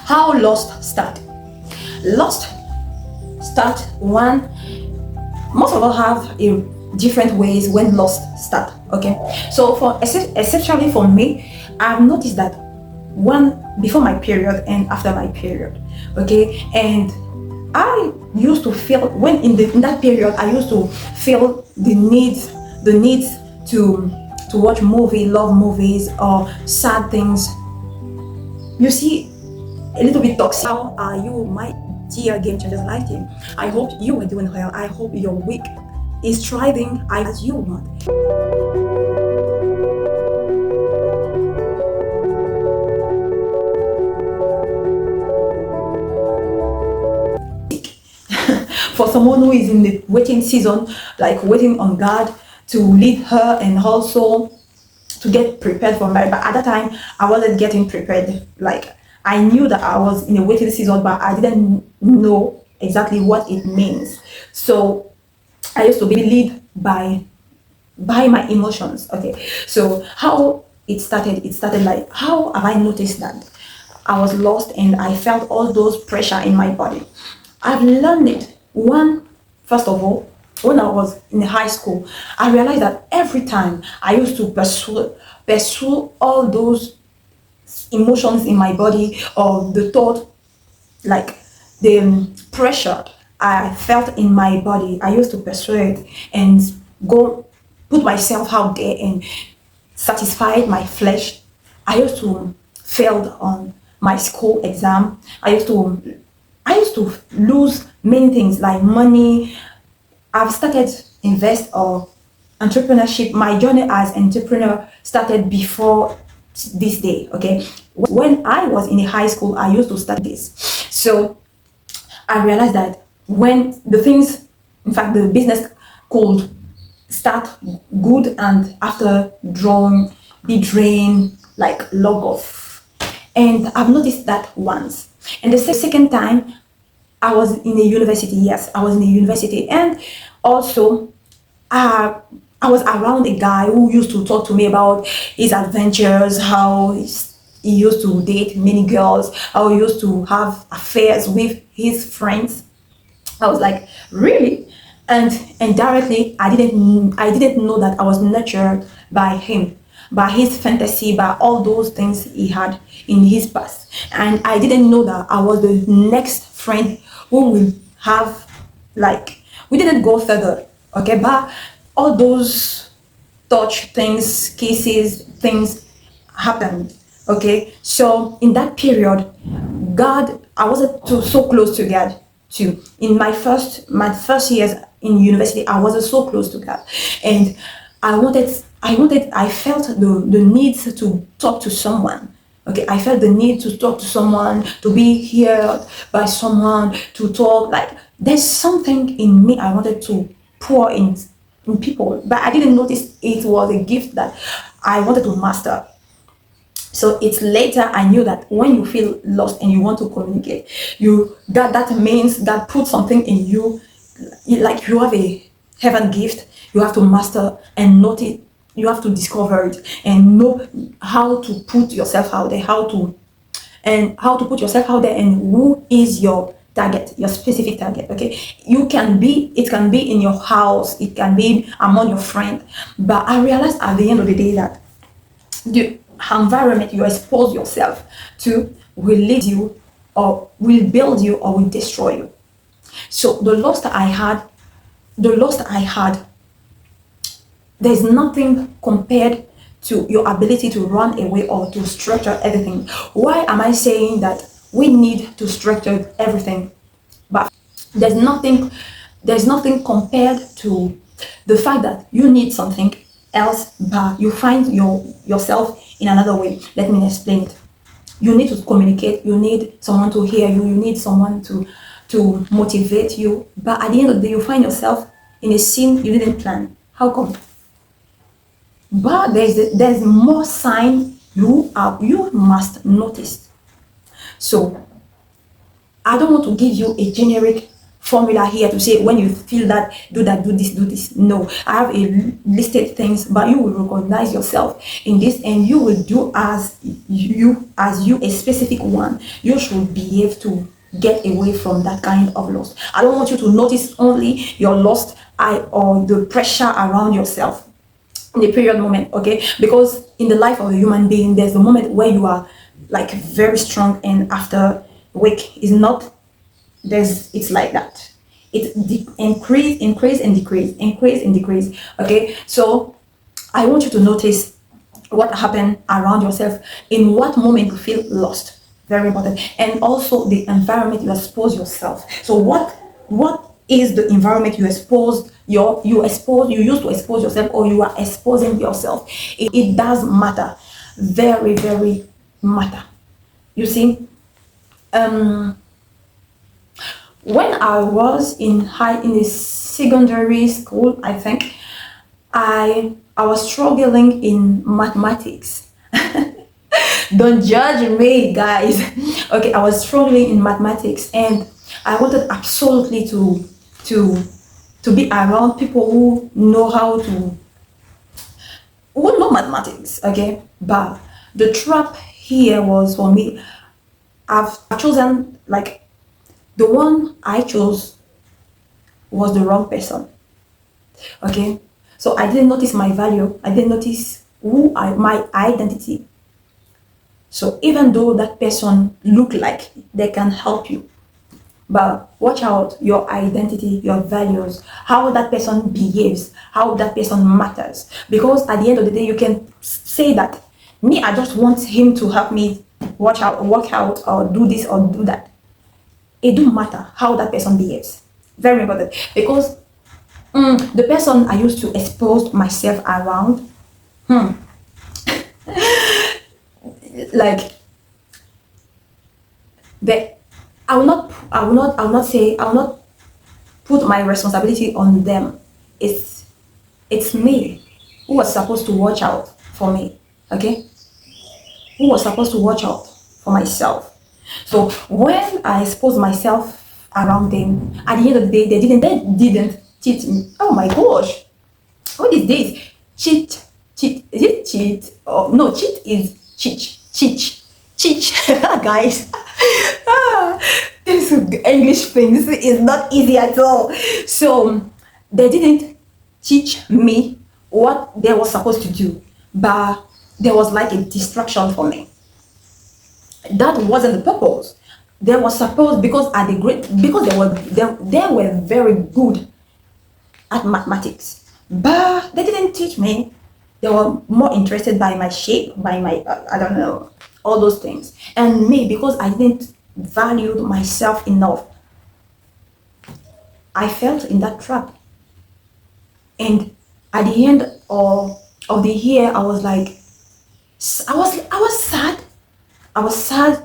How lost start. Lost start one. Most of us have a different ways when lost start. Okay, so for especially for me, I've noticed that one before my period and after my period. Okay, and I used to feel when in that period I used to feel the needs to watch love movies or sad things. You see, a little bit toxic. How are you, my dear Game Changers Life team? I hope you are doing well. I hope your week is thriving as you want. For someone who is in the waiting season, like waiting on God to lead her and also to get prepared for marriage. But at that time, I wasn't getting prepared. Like, I knew that I was in a waiting season, but I didn't know exactly what it means. So I used to be led by my emotions. Okay, so how it started like, how have I noticed that I was lost and I felt all those pressure in my body? I've learned it. First of all, when I was in high school, I realized that every time I used to pursue all those emotions in my body, or the thought, like the pressure I felt in my body, I used to pursue it and go put myself out there and satisfy my flesh. I used to fail on my school exam. I used to lose many things like money. I've started invest or entrepreneurship. My journey as entrepreneur started before this day. Okay, when I was in a high school, I used to start this. So I realized that when the things, in fact, the business could start good and after be drained, like log off. And I've noticed that once. And the second time, I was in a university. Yes, I was in a university, and also I was around a guy who used to talk to me about his adventures, how he used to date many girls, how he used to have affairs with his friends. I was like, really? And indirectly, I didn't know that I was nurtured by him, by his fantasy, by all those things he had in his past. And I didn't know that I was the next friend who will have, like, we didn't go further, okay, but all those touch things, kisses, things happened. Okay, so in that period, I wasn't so close to God too. In my first years in university, I wasn't so close to God, and I felt the need to talk to someone. Okay, I felt the need to talk to someone, to be heard by someone, to talk. Like, there's something in me I wanted to pour in people, but I didn't notice it was a gift that I wanted to master. So it's later I knew that when you feel lost and you want to communicate, that means God put something in you, like you have a heaven gift. You have to master and note it. You have to discover it and know how to put yourself out there, how to put yourself out there, and who is your target, your specific target. Okay, it can be in your house, it can be among your friends, but I realized at the end of the day that the environment you expose yourself to will lead you, or will build you, or will destroy you. So the loss I had, there's nothing compared to your ability to run away or to structure everything. Why am I saying that we need to structure everything? But there's nothing compared to the fact that you need something else, but you find yourself in another way. Let me explain it. You need to communicate. You need someone to hear you. You need someone to motivate you. But at the end of the day, you find yourself in a scene you didn't plan. How come? But there's more sign you must notice. So I don't want to give you a generic formula here to say when you feel that, do that, do this, do this. No, I have a listed things, but you will recognize yourself in this, and you will do as you a specific one. You should behave to get away from that kind of lust. I don't want you to notice only your lust or the pressure around yourself in the period moment, okay? Because in the life of a human being, there's a moment where you are like very strong, and after a week is not. It's like that. It increase and decrease. Okay, so I want you to notice what happened around yourself, in what moment you feel lost. Very important. And also the environment you expose yourself. So what is the environment you use to expose yourself, or you are exposing yourself? It does matter. Very, very matter. You see, when I was in the secondary school, I think I was struggling in mathematics. Don't judge me, guys. Okay, I was struggling in mathematics, and I wanted absolutely to be around people who know who know mathematics. Okay, but the trap here was, for me, I've chosen, like, the one I chose was the wrong person. Okay, so I didn't notice my value. I didn't notice my identity. So even though that person look like they can help you, but watch out your identity, your values, how that person behaves, how that person matters. Because at the end of the day, you can say that, me, I just want him to help me work out, or do this or do that. It don't matter how that person behaves. Very important. Because the person I used to expose myself around, like, I will not put my responsibility on them. It's me who was supposed to watch out for me. Okay, who was supposed to watch out for myself. So when I exposed myself around them, at the end of the day, they didn't cheat me. Oh my gosh, what is this? Cheat? Is it cheat? Oh no, cheat is cheat, guys. This English things is not easy at all. So they didn't teach me what they were supposed to do, but there was like a distraction for me. That wasn't the purpose. They were supposed, because they were very good at mathematics, but they didn't teach me. They were more interested by my shape, by my I don't know, all those things. And me, because I didn't value myself enough, I felt in that trap. And at the end of the year, I was like, I was sad. I was sad.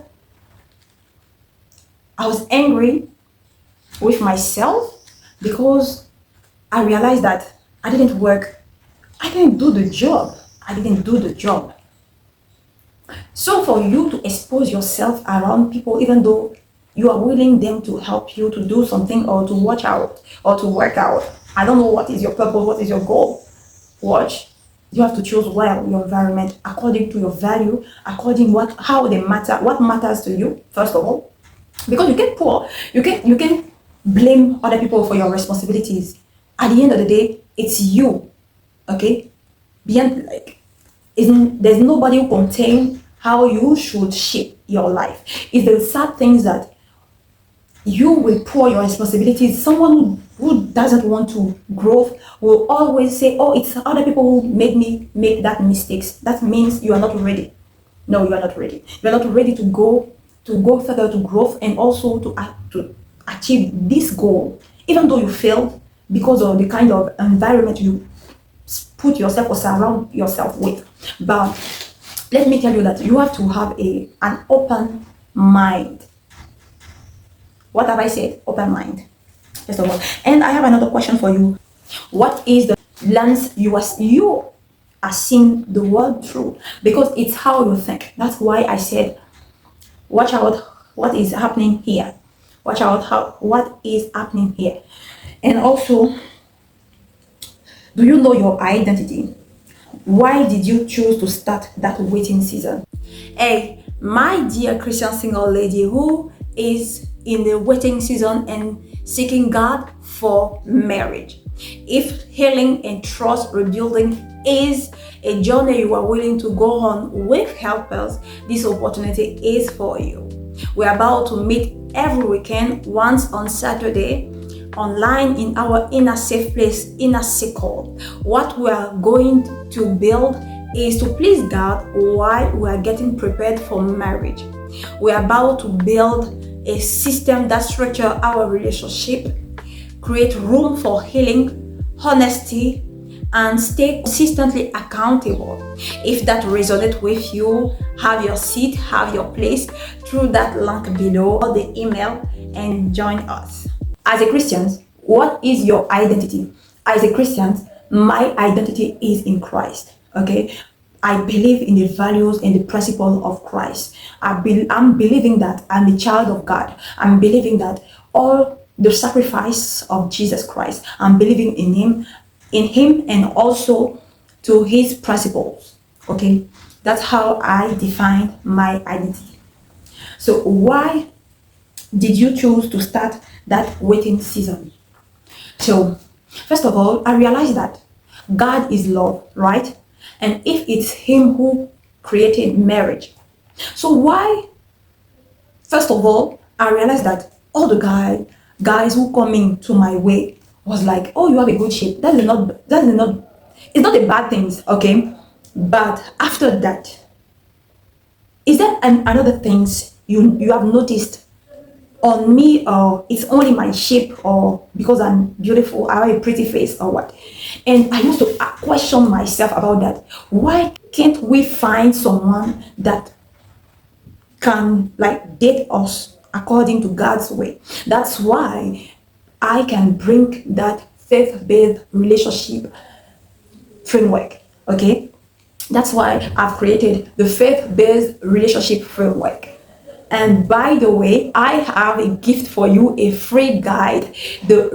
I was angry with myself, because I realized that I didn't work. I didn't do the job. So for you to expose yourself around people, even though you are willing them to help you to do something, or to watch out, or to work out, I don't know what is your purpose, what is your goal. Watch. You have to choose well your environment according to your value, according how they matter, what matters to you, first of all. Because you get poor, you can blame other people for your responsibilities. At the end of the day, it's you. Okay? Beyond, like, there's nobody who can tell how you should shape your life. It's the sad things that you will pour your responsibilities. Someone who doesn't want to grow will always say, oh, it's other people who made me make that mistakes. That means you are not ready. No, you are not ready. You are not ready to go further, to grow, and also to achieve this goal, even though you failed because of the kind of environment you put yourself or surround yourself with. But let me tell you that you have to have an open mind. What have I said? Open mind, first of all. And I have another question for you. What is the lens you are seeing the world through? Because it's how you think. That's why I said, watch out what is happening here. Watch out how what is happening here. And also, do you know your identity? Why did you choose to start that waiting season? Hey, my dear Christian single lady who is in the waiting season and seeking God for marriage. If healing and trust rebuilding is a journey you are willing to go on with helpers, this opportunity is for you. We're about to meet every weekend, once on Saturday, online in our inner safe place, inner circle. What we are going to build is to please God while we are getting prepared for marriage. We are about to build a system that structure our relationship, create room for healing, honesty, and stay consistently accountable. If that resonates with you, have your seat, have your place through that link below or the email and join us. As a Christian, what is your identity? As a Christian, my identity is in Christ. Okay, I believe in the values and the principle of Christ. I'm believing that I'm a child of God. I'm believing that all the sacrifice of Jesus Christ, I'm believing in him and also to his principles. Okay, that's how I define my identity. So why did you choose to start that waiting season? So first of all, I realized that God is love, right? And if it's him who created marriage, so why? First of all, I realized that all the guys who coming to my way was like, oh, you have a good shape. It's not a bad thing, okay? But after that, is there another things you have noticed on me, or it's only my shape, or because I'm beautiful, I have a pretty face, or what? And I used to question myself about that. Why can't we find someone that can like date us according to God's way? That's why I can bring that faith-based relationship framework. Okay, that's why I've created the faith-based relationship framework. And by the way, I have a gift for you, a free guide. The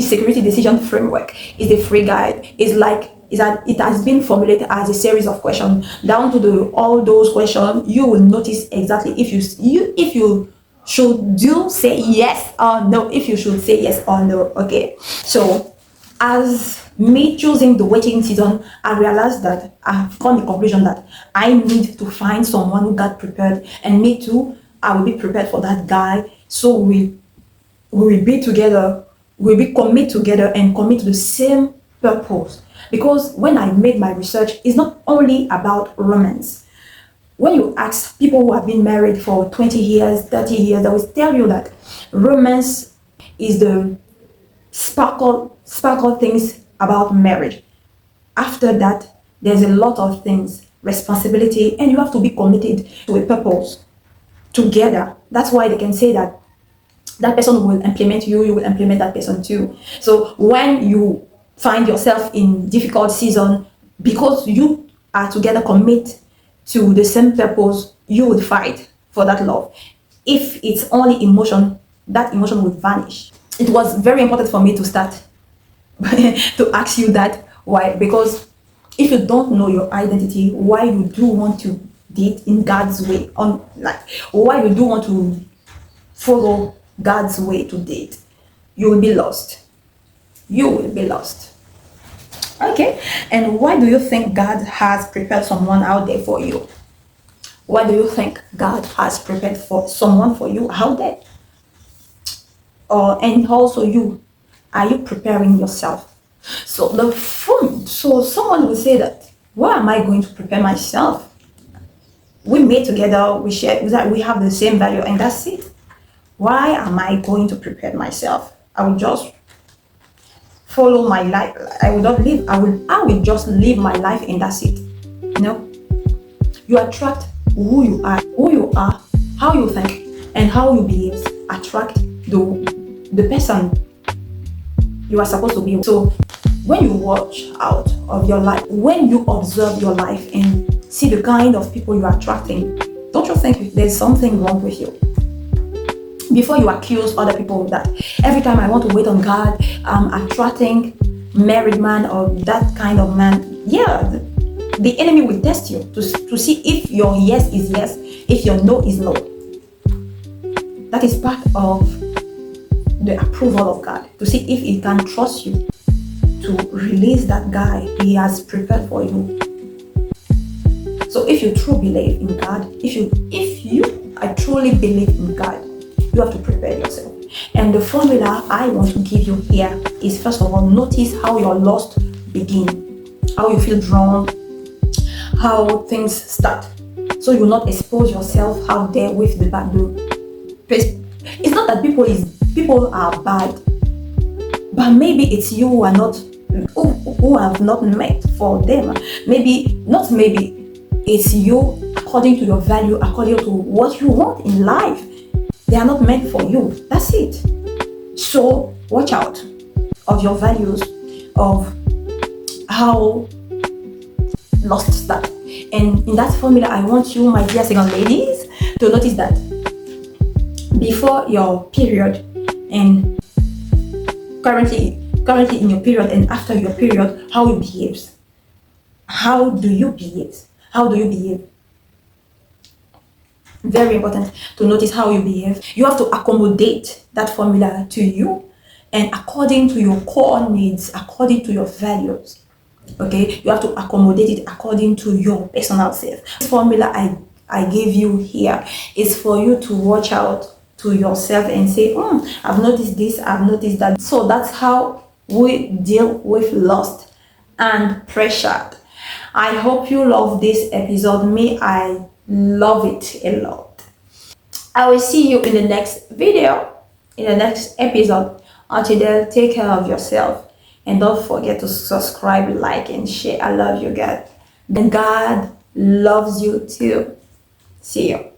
security decision framework is a free guide. It has been formulated as a series of questions. Down to all those questions, you will notice exactly if you should say yes or no, if you should say yes or no. Okay. So as me choosing the waiting season, I realized that I've come to the conclusion that I need to find someone who got prepared, and me too, I will be prepared for that guy. So we will be together, we'll be commit together and commit to the same purpose. Because when I made my research, it's not only about romance. When you ask people who have been married for 20 years, 30 years, they will tell you that romance is the sparkle things about marriage. After that, there's a lot of things, responsibility, and you have to be committed to a purpose together. That's why they can say that that person will implement you, you will implement that person too. So when you find yourself in difficult season, because you are together commit to the same purpose, you will fight for that love. If it's only emotion, that emotion will vanish. It was very important for me to start to ask you that. Why? Because if you don't know your identity, why you do want to date in God's way, why you do want to follow God's way to date, you will be lost. You will be lost. Okay. And why do you think God has prepared someone out there for you? Why do you think God has prepared for someone for you out there? And also are you preparing yourself? So someone will say that, why am I going to prepare myself? We made together, we share, we have the same value, and that's it. Why am I going to prepare myself? I will just follow my life. I will just live my life, and that's it. You attract who you are, how you think, and how you behave. Attract the person you are supposed to be. So when you watch out of your life, when you observe your life and see the kind of people you are attracting, don't you think there's something wrong with you? before you accuse other people that every time I want to wait on God, I'm attracting married man or that kind of man. Yeah, the enemy will test you to see if your yes is yes, if your no is no. That is part of the approval of God, to see if he can trust you to release that guy he has prepared for you. So if you truly believe in God, if you I truly believe in God, you have to prepare yourself. And the formula I want to give you here is, first of all, notice how your lust begin, how you feel drawn, how things start. So you will not expose yourself out there with the bad news. It's not that people are bad, but maybe it's you who are not who have not met for them. Maybe it's you according to your value, according to what you want in life. They are not meant for you. That's it. So watch out of your values, of how lost start. And in that formula, I want you, my dear single ladies, to notice that before your period and currently in your period and after your period, how you behave. How do you behave? How do you behave? Very important to notice how you behave. You have to accommodate that formula to you and according to your core needs, according to your values. Okay, you have to accommodate it according to your personal self. This formula I gave you here is for you to watch out to yourself and say, I've noticed this, I've noticed that. So that's how we deal with lust and pressure. I hope you love this episode. Me, I love it a lot. I will see you in the next video, in the next episode. Until then, take care of yourself and don't forget to subscribe, like, and share. I love you guys. And God loves you too. See you.